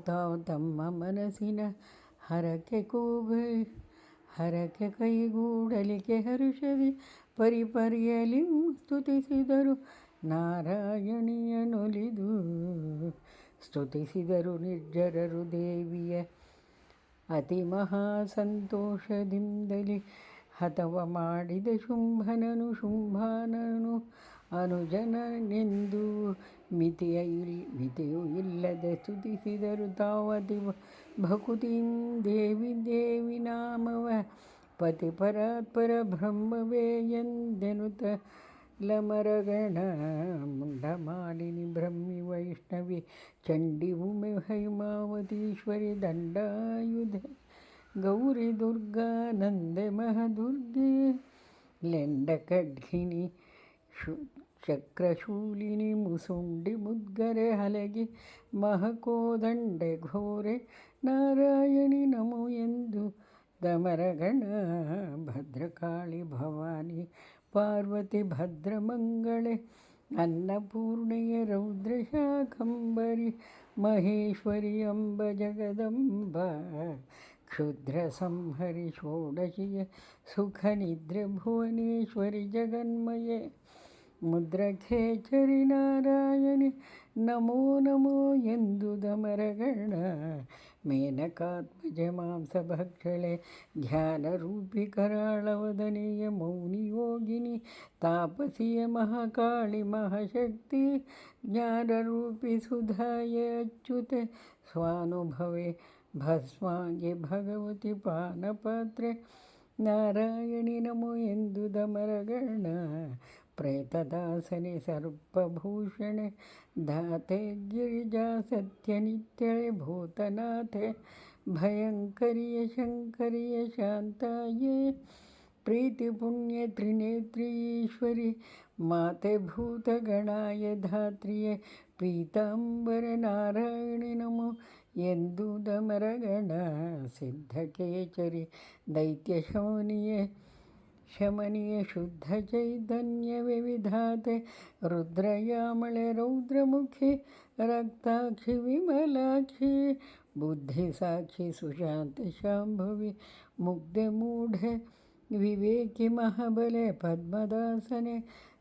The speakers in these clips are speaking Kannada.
ತಾವು ತಮ್ಮ ಮನಸ್ಸಿನ ಹರಕೆ ಕೈಗೂಡಲಿಕ್ಕೆ ಹರುಷದಿ ಪರಿಪರ್ಯಲಿ ಸ್ತುತಿಸಿದರು ನಾರಾಯಣಿಯನೊಲಿದು. ಸ್ತುತಿಸಿದರು ನಿರ್ಜರರು ದೇವಿಯ ಅತಿ ಮಹಾ ಸಂತೋಷದಿಂದಲೇ. ಹತವ ಮಾಡಿದ ಶುಂಭನನು ಅನುಜನನೆಂದು ಮಿತಿಯೂ ಇಲ್ಲದೆ ಸ್ತುತಿಸಿದರು ತಾವತಿ ಭಕುತಿಂ ದೇವಿ ನಾಮವ. ಪತಿ ಪರಾತ್ಪರ ಬ್ರಹ್ಮವೇ ಎಂದೆನುತ ಲಮರಗಣ ಮುಂಡಮಾಲಿನಿ ಬ್ರಹ್ಮಿ ವೈಷ್ಣವಿ ಚಂಡಿ ಉಮೆ ಹೈಮಾವತೀಶ್ವರಿ ದಂಡಾಯುಧೆ ಗೌರಿ ದುರ್ಗಾ ನಂದೆ ಮಹದುರ್ಗೆ ಲೆಂಡ ಖಡ್ಗಿನಿ ಚಕ್ರಶೂಲಿನಿ ಮುಸುಂಡಿ ಮುದ್ಗರೆ ಹಲಗಿ ಮಹಕೋದಂಡೆ ಘೋರೆ ನಾರಾಯಣಿ ನಮೋ ಎಂದು ದಮರಗಣ. ಭದ್ರಕಾಳಿ ಭವಾನಿ ಪಾರ್ವತಿ ಭದ್ರಮಂಗಳೆ ಅನ್ನಪೂರ್ಣೆಯ ರೌದ್ರಶಾಖಂಬರಿ ಮಹೇಶ್ವರಿ ಅಂಬ ಜಗದಂಬ. ಕ್ಷುದ್ರ ಸಂಹರಿ ಷೋಡಶಿಯ ಸುಖ ನಿದ್ರೆ ಭುವನೇಶ್ವರಿ ಜಗನ್ಮಯೆ ಮುದ್ರಖೇಚರಿ ನಾರಾಯಣಿ ನಮೋ ನಮೋ ಎಂದು ದಮರಗಣ. ಮೇನಕಾತ್ಮಜ ಮಾಂಸಭಕ್ಷಳೆ ಧ್ಯಾನರೂಪಿ ಕರಾಳವದನೆಯ ಮೌನಿ ಯೋಗಿನಿ ತಾಪಸಿಯ ಮಹಾಕಾಳಿ ಮಹಾಶಕ್ತಿ ಜ್ಞಾನರೂಪಿ ಸುಧಾಯ ಅಚ್ಯುತೆ ಸ್ವಾನುಭವೆ ಭಸ್ಮಾಂಗೆ ಭಗವತಿ ಪಾನಪಾತ್ರೆ ನಾರಾಯಣಿ ನಮೋ ಎಂದು ದಮರಗಣ. ಪ್ರೇತದಾಸನೆ ಸರ್ಪಭೂಷಣೆ ಧಾತೆ ಗಿರಿಜಾ ಸತ್ಯನಿತ್ಯಳೆ ಭೂತನಾಥೆ ಭಯಂಕರಿಯ ಶಂಕರಿಯ ಶಾಂತಾಯೇ ಪ್ರೀತಿ ಪುಣ್ಯ ತ್ರಿನೇತ್ರಿ ಈಶ್ವರಿ ಮಾತೆ ಭೂತಗಣಾಯ ಧಾತ್ರಿಯೇ ಪೀತಾಂಬರ ನಾರಾಯಣಿ ನಮೋ ಎಂದು ದಮರಗಣ. ಸಿದ್ಧಕೇಚರಿ ದೈತ್ಯ ಶಮನಿಯ ಶುದ್ಧ ಚೈತನ್ಯವೇ ವಿಧಾತೆ ರುದ್ರಯಾಮಳೆ ರೌದ್ರಮುಖಿ ರಕ್ತಾಕ್ಷಿ ವಿಮಲಾಕ್ಷಿ ಬುದ್ಧಿ ಸಾಕ್ಷಿ ಸುಶಾಂತ ಶಾಂಭವಿ ಮುಗ್ಧೆ ಮೂಢೆ ವಿವೇಕಿ ಮಹಾಬಲೆ ಪದ್ಮದಾಸನೆ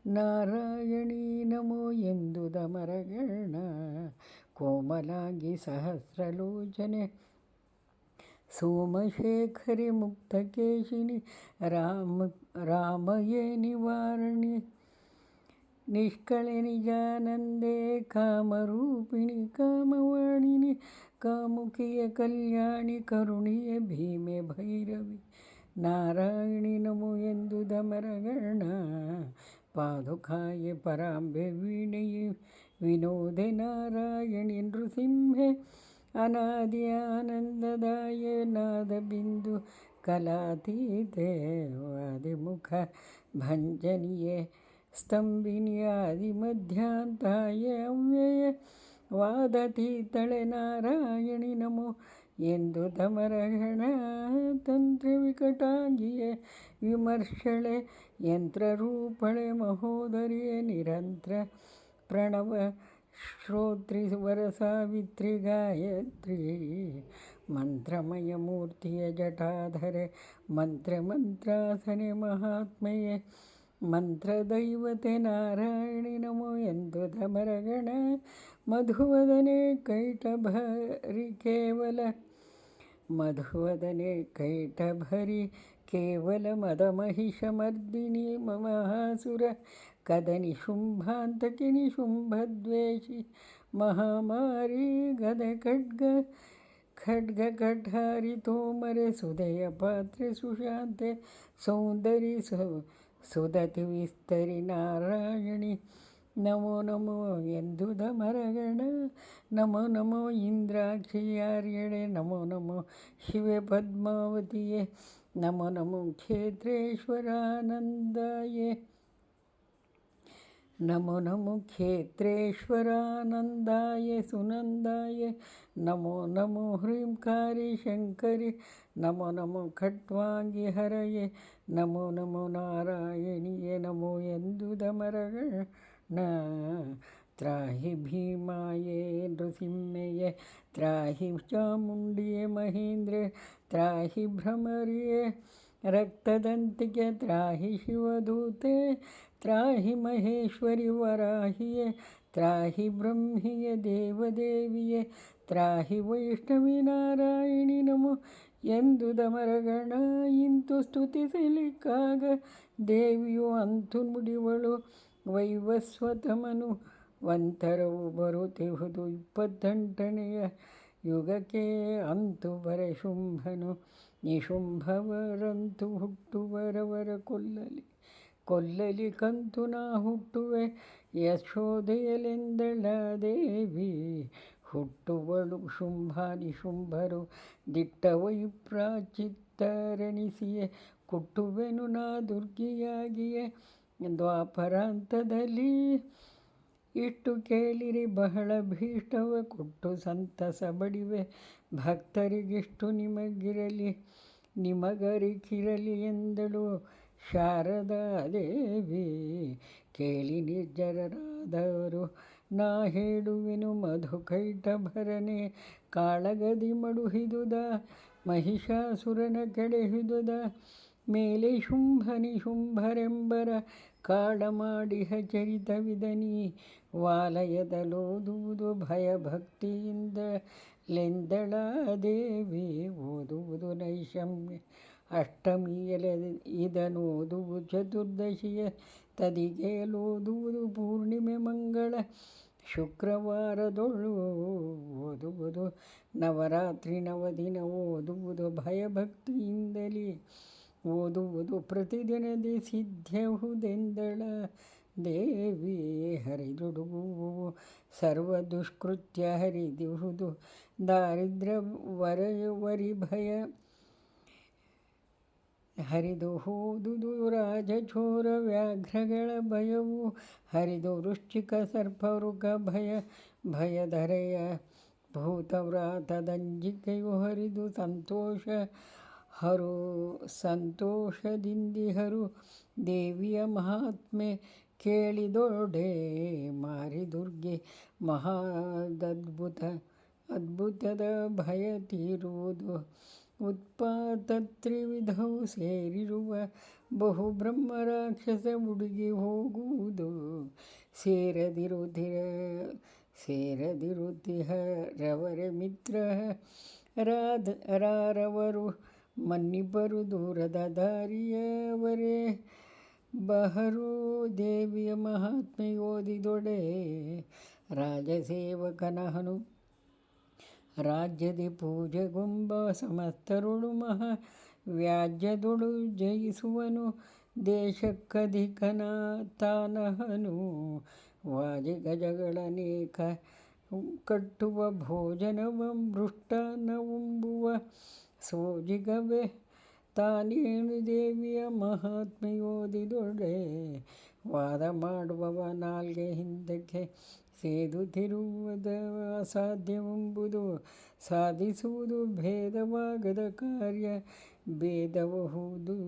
ನಾರಾಯಣಿ ನಮೋ ಎಂದು ದಮರಗಣ. ಕೋಮಲಾಂಗಿ ಸಹಸ್ರಲೋಚನೆ ಸೋಮಶೇಖರಿ ಮುಕ್ತಕೇಶಿನಿ ರಾಮಯೇ ನಿವಾರಣಿ ನಿಷ್ಕಳೆ ನಿಜಾನಂದೇ ಕಾಮರೂಪಿಣಿ ಕಾಮವಾಣಿನಿ ಕಾಮುಕಿಯ ಕಲ್ಯಾಣಿ ಕರುಣಿಯ ಭೀಮೆ ಭೈರವಿ ನಾರಾಯಣಿ ನಮೋ ಎಂದು ದಮರಗಣ. ಪಾದುಕಾಯ ಪರಾಂಬೆ ವೀಣೆಯೇ ವಿನೋದೆ ನಾರಾಯಣಿ ನೃಸಿಂಹೆ ಅನಾದಿ ಆನಂದದಾಯ ನಾದಬಿಂದು ಕಲಾತೀತೆ ವಾದಿಮುಖ ಭಂಜನಿಯೇ ಸ್ತಂಭಿನಿ ಆದಿ ಮಧ್ಯಾಂತಾಯ ಅವ್ಯಯ ವಾದತೀತಳೆ ನಾರಾಯಣಿ ನಮೋ ಎಂದು ದಮರಗಣ. ತಂತ್ರ ವಿಕಟಾಂಗಿಯೇ ವಿಮರ್ಶಳೆ ಯಂತ್ರರೂಪಳೆ ಮಹೋದರಿಯೇ ನಿರಂತರ ಪ್ರಣವ ಶ್ರೋತ್ರಿ ವರಸಾವಿತ್ರಿ ಗಾಯತ್ರಿ ಮಂತ್ರಮಯ ಮೂರ್ತಿಯ ಜಟಾಧರೆ ಮಂತ್ರಾಸನೆ ಮಹಾತ್ಮೆಯೇ ಮಂತ್ರದೈವತೆ ನಾರಾಯಣಿ ನಮೋ ಎಂದು ದಮರಗಣ. ಮಧುವದನೆ ಕೈಟಭರಿ ಕೇವಲ ಮದಮಹಿಷಮರ್ದಿನಿ ಮಹಾಸುರ ಕದನಿ ಶುಂಭಾಂತಕಿನಿ ಶುಂಭದ್ವೇಷಿ ಮಹಾಮಾರಿ ಗದೆ ಖಡ್ಗ ಕಠಾರಿ ತೋಮರೆ ಸುದಯ ಪಾತ್ರೆ ಸುಶಾಂತೆ ಸೌಂದರಿ ಸುದತಿ ವಿಸ್ತರಿ ನಾರಾಯಣಿ ನಮೋ ನಮೋ ಎಂದು ದಮರಗಣ. ನಮೋ ನಮೋ ಇಂದ್ರಾಕ್ಷಿಯಾರ್ಯಳೆ ನಮೋ ನಮೋ ಶಿವೆ ಪದ್ಮಾವತಿಯೇ ನಮೋ ನಮೋ ಕ್ಷೇತ್ರೇಶ್ವರಾನಂದಾಯೇ ನಮೋ ನಮೋ ಕ್ಷೇತ್ರೇಶ್ವರಾನಂದಾಯ ಸುನಂದಾಯ ನಮೋ ನಮೋ ಹ್ರೀಂಕಾರಿ ಶಂಕರಿ ನಮೋ ನಮೋ ಖಟ್ವಾಂಗಿ ಹರಯೇ ನಮೋ ನಮೋ ನಾರಾಯಣಿಯೇ ನಮೋ ಎಂದು ದಮರಗಣ. ತ್ರಾಹಿ ಭೀಮಾಯೇ ನೃಸಿಂಹಯೇ ತ್ರಾಹಿ ಚಾಮುಂಡಿಯೇ ಮಹೇಂದ್ರ ತ್ರಾಹಿ ಭ್ರಮರಿಯೇ ರಕ್ತದಂತಿಗೆ ತ್ರಾಹಿ ಶಿವದೂತೆ ತ್ರಾಹಿ ಮಹೇಶ್ವರಿ ವರಾಹಿಯೇ ತ್ರಾಹಿ ಬ್ರಹ್ಮಿಯೇ ದೇವದೇವಿಯೇ ತ್ರಾಹಿ ವೈಷ್ಣವಿ ನಾರಾಯಣಿ ನಮೋ ಎಂದು ದಮರಗಣ ಇಂತು ಸ್ತುತಿಸಲಿಕ್ಕಾಗ ದೇವಿಯು ಅಂತು ನುಡಿವಳು ವೈವಸ್ವತಮನು ವಂತರವು ಬರುತ್ತಿಹುದು 28ನೆಯ ಯುಗಕ್ಕೆ ಅಂತು ಬರೆ ಶುಂಭನು ನಿಶುಂಭವರಂತು ಹುಟ್ಟುವರವರ ಕೊಲ್ಲಲಿ ಕಂತು ನಾ ಹುಟ್ಟುವೆ ಯಶೋದೆಯಲೆಂದಳ ದೇವಿ ಹುಟ್ಟುವಳು ಶುಂಭಾನಿಶುಂಭರು ದಿಟ್ಟ ವೈಪ್ರಾಚಿತ್ತರಣಿಸಿಯೇ ಕುಟ್ಟುವೆನು ನಾ ದುರ್ಗಿಯಾಗಿಯೇ ದ್ವಾಪರಾಂತದಲ್ಲಿ ಇಷ್ಟು ಕೇಳಿರಿ ಬಹಳ ಭೀಷ್ಟವ ಕೊಟ್ಟು ಸಂತಸ ಬಡಿವೆ ಭಕ್ತರಿಗಿಷ್ಟು ನಿಮಗರಿಕಿರಲಿ ಎಂದಳು ಶಾರದಾ ದೇವಿ ಕೇಳಿ ನಿರ್ಜರರಾದವರು ನಾ ಹೇಳುವೆನು ಮಧುಕೈಟಭರನೆ ಕಾಳಗದಿ ಮಡುಹಿದುದ ಮಹಿಷಾಸುರನ ಕೆಡೆಹಿದುದ ಮೇಲೆ ಶುಂಭನಿಶುಂಭರೆಂಬರ ಕಾಡ ಮಾಡಿಹ ಚರಿತವಿದನಿ ವಾಲಯದಲೋದುವುದು ಭಯಭಕ್ತಿಯಿಂದಲೆಂದಳ ದೇವಿ ಓದುವುದು ನೈಷಮ್ಯ ಅಷ್ಟಮಿಯಲೆ ಇದನೋದುವು ಚತುರ್ದಶಿಯ ತದಿಗೆಯಲೋದುವುದು ಪೂರ್ಣಿಮೆ ಮಂಗಳ ಶುಕ್ರವಾರದೊಳು ಓದುವುದು ನವರಾತ್ರಿ ನವದಿನ ಓದುವುದು ಭಯಭಕ್ತಿಯಿಂದಲೇ ಓದುವುದು ಪ್ರತಿದಿನದಿ ಸಿದ್ಧಹುದೆಂದಳ ದೇವಿ ಹರಿದುಡುಗುವು ಸರ್ವ ದುಷ್ಕೃತ್ಯ ಹರಿದುವುದು ದಾರಿದ್ರ್ಯ ವರಿಭಯ ಹರಿದು ಹೋದುದು ರಾಜಚೋರ ವ್ಯಾಘ್ರಗಳ ಭಯವು ಹರಿದು ವೃಶ್ಚಿಕ ಸರ್ಪವೃಕ ಭಯಧರೆಯ ಭೂತವ್ರಾತದಂಜಿಕೆಯು ಹರಿದು ಸಂತೋಷದಿಂದಿಹರು ದೇವಿಯ ಮಹಾತ್ಮೆ ಕೇಳಿದೊಡೆ ಮಾರಿದುರ್ಗೆ ಅದ್ಭುತದ ಭಯ ತೀರುವುದು ಉತ್ಪಾತತ್ರಿವಿಧವು ಸೇರಿರುವ ಬಹು ಬ್ರಹ್ಮ ರಾಕ್ಷಸ ಹುಡುಗಿ ಹೋಗುವುದು ಸೇರದಿರುತ್ತಿಹರವರೆ ಮಿತ್ರ ರಾರವರು ಮನ್ನಿಬ್ಬರು ದೂರದ ದಾರಿಯವರೇ ಬಹರು ದೇವಿಯ ಮಹಾತ್ಮೆ ಓದಿದೊಡೆ ರಾಜಸೇವಕನಹನು ರಾಜ್ಯದಿ ಪೂಜೆಗೊಂಬ ಸಮಸ್ತರುಳು ವ್ಯಾಜ್ಯದೊಳು ಜಯಿಸುವನು ದೇಶಕ್ಕಧಿಕನ ತಾನಹನು ವಾಜಿಗಜಗಳನೇಕ ಕಟ್ಟುವ ಭೋಜನವಂ ಮೃಷ್ಟಾನ್ನವುಂಬುವ ಸೋಜಿಗವೇ ತಾನೇನು ದೇವಿಯ ಮಹಾತ್ಮೆಯೋದಿದೊಡೆ ವಾದ ಮಾಡುವವ ನಾಲ್ಗೆ ಹಿಂದಕ್ಕೆ ಸೇದುತ್ತಿರುವುದ ಅಸಾಧ್ಯವೆಂಬುದು ಸಾಧಿಸುವುದು ಭೇದವಾಗದ ಕಾರ್ಯ ಭೇದಬಹುದು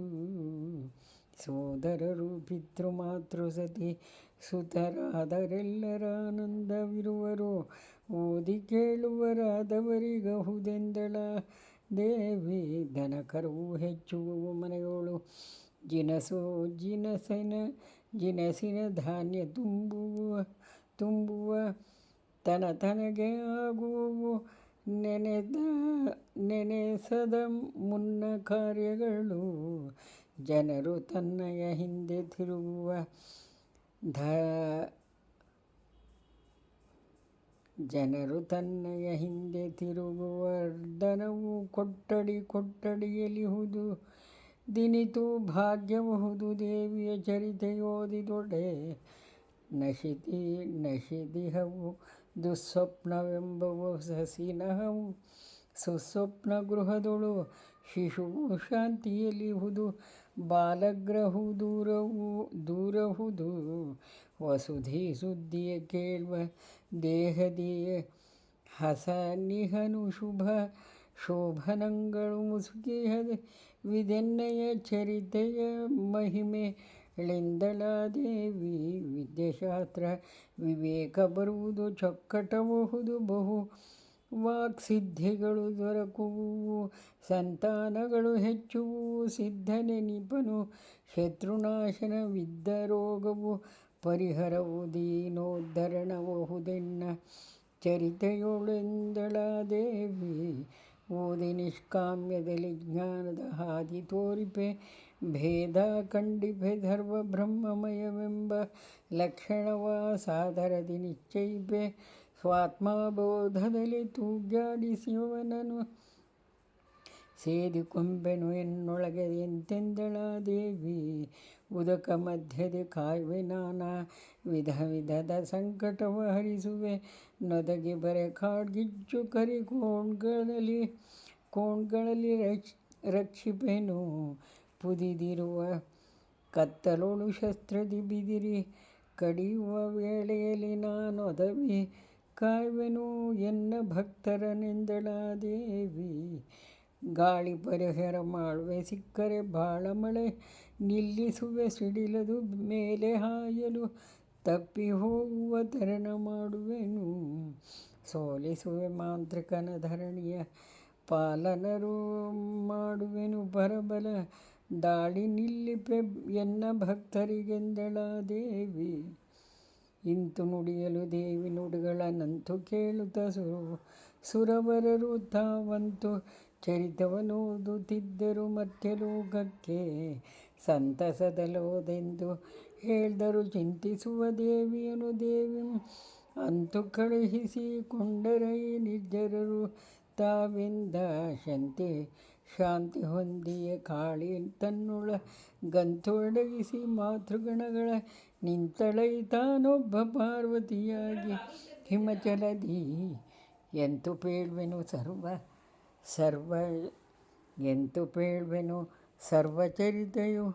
ಸೋದರರು ಪಿತೃಮಾತೃ ಸತಿ ಸುತರಾದರೆಲ್ಲರ ಆನಂದವಿರುವರು ಓದಿ ಕೇಳುವರಾದವರಿಗಹುದೆಂದಳ ದೇವಿ ದನಕರುವು ಹೆಚ್ಚುವವು ಮನೆಗಳು ಜಿನಸಿನ ಧಾನ್ಯ ತುಂಬುವ ತನಗೆ ಆಗುವವು ನೆನೆಸದ ಮುನ್ನ ಕಾರ್ಯಗಳು ಜನರು ತನ್ನಯ ಹಿಂದೆ ತಿರುಗುವರ್ಧನವು ಕೊಟ್ಟಡಿಯಲಿಹುದು ದಿನಿತು ಭಾಗ್ಯಬಹುದು ದೇವಿಯ ಚರಿತೆಯೋದಿದೊಡೆ ನಶಿದಿಹವು ದುಸ್ವಪ್ನವೆಂಬವು ಸಸಿನಹವು ಸುಸ್ವಪ್ನ ಗೃಹದೊಳು ಶಿಶುವು ಶಾಂತಿಯಲಿಹುದು ಬಾಲಗ್ರಹು ದೂರಹುದು ವಸುಧಿ ಸುದ್ದಿಯ ಕೇಳುವ ದೇಹದಿಯ ಹಸನಿಹನು ಶೋಭನಗಳು ಮುಸುಕಿಹದೆ ವಿದೆನ್ನಯ ಚರಿತೆಯ ಮಹಿಮೆ ಎಳೆಂದಳಾದೇವಿ. ವಿದ್ಯಾಶಾಸ್ತ್ರ ವಿವೇಕ ಬರುವುದು, ಚೊಕ್ಕಟಬಹುದು ಬಹು ವಾಕ್ಸಿದ್ಧಿಗಳು ದೊರಕುವು, ಸಂತಾನಗಳು ಹೆಚ್ಚುವು, ಸಿದ್ಧನೆನಿಪನು ಶತ್ರುನಾಶನವಿದ್ದ ರೋಗವು, ಪರಿಹರವು ದೀನೋದ್ಧರಣಬಹುದೆನ್ನ ಚರಿತೆಯೊಳೆಂದಳಾದೇವಿ. ಓದಿ ನಿಷ್ಕಾಮ್ಯದಲ್ಲಿ ಜ್ಞಾನದ ಹಾದಿ ತೋರಿಪೆ, ಭೇದ ಖಂಡಿಪೆ ಸರ್ವ ಬ್ರಹ್ಮಮಯವೆಂಬ ಲಕ್ಷಣವ ಸಾದರದಿ ನಿಶ್ಚಯಿಪೆ, ಸ್ವಾತ್ಮಬೋಧದಲ್ಲಿ ತೂಗ್ಯಾಡಿಸಿಯವನನು ಸೇದಿಕೊಂಬೆನು ಎನ್ನೊಳಗೆ ಎಂತೆಂದಳಾದೇವಿ. ಉದಕ ಮಧ್ಯದೆ ಕಾಯುವೆ ನಾನಾ ವಿಧ ವಿಧದ ಸಂಕಟವ ಹರಿಸುವೆ, ನೊದಗೆ ಬರೆ ಕಾಡ್ಗಿಚ್ಚು ಕರಿ ಕೋಣ್ಗಳಲ್ಲಿ ರಕ್ಷಿಪೆನು, ಪುದಿದಿರುವ ಕತ್ತಲೊಳು ಶಸ್ತ್ರದಿ ಬಿದಿರಿ ಕಡಿಯುವ ವೇಳೆಯಲ್ಲಿ ನಾನೊದವಿ ಕಾಯುವೆನು ಎನ್ನ ಭಕ್ತರನೆಂದಳಾದೇವಿ. ಗಾಳಿ ಪರಿಹಾರ ಮಾಡುವೆ ಸಿಕ್ಕರೆ ಬಾಳ ಮಳೆ, ನಿಲ್ಲಿಸುವೆ ಸಿಡಿಲದು ಮೇಲೆ ಹಾಯಲು, ತಪ್ಪಿ ಹೋಗುವ ತರಣ ಮಾಡುವೆನು, ಸೋಲಿಸುವೆ ಮಾಂತ್ರಿಕನ ಧರಣಿಯ ಪಾಲನರು ಮಾಡುವೆನು ಪರಬಲ ದಾಳಿ, ನಿಲ್ಲಿಪೆ ಎನ್ನ ಭಕ್ತರಿಗೆಂದಳಾದೇವಿ. ಇಂತು ನುಡಿಯಲು ದೇವಿ ನುಡಿಗಳನ್ನಂತು ಕೇಳುತ್ತ ಸುರವರರು ತಾವಂತು ಚರಿತವನೋದುತ್ತಿದ್ದರು ಮರ್ತ್ಯಲೋಕಕ್ಕೆ, ಸಂತಸದಲೋದೆಂದು ಹೇಳ್ದರು ಚಿಂತಿಸುವ ದೇವಿಯನು. ದೇವಿಂ ಅಂತು ಕಳುಹಿಸಿಕೊಂಡರೈ ನಿರ್ಜರರು ತಾವೆಂದ ಶಾಂತಿ ಹೊಂದಿಯೇ ಕಾಳಿ ತನ್ನೊಳ ಗಂತು ಅಡಗಿಸಿ, ಮಾತೃಗಣಗಳ ನಿಂತಳೈ ತಾನೊಬ್ಬ ಪಾರ್ವತಿಯಾಗಿ ಹಿಮಚಲದಿ. ಎಂತು ಪೇಳ್ವೆನು ಸರ್ವಚರಿತೆಯು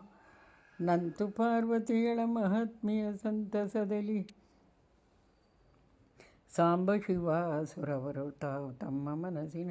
ನಂತು ಪಾರ್ವತಿಯಳ ಮಹಾತ್ಮೆಯ ಸಂತಸದಲ್ಲಿ, ಸಾಂಬ ಶಿವ ಸುರವರು ತಾವು ತಮ್ಮ ಮನಸ್ಸಿನ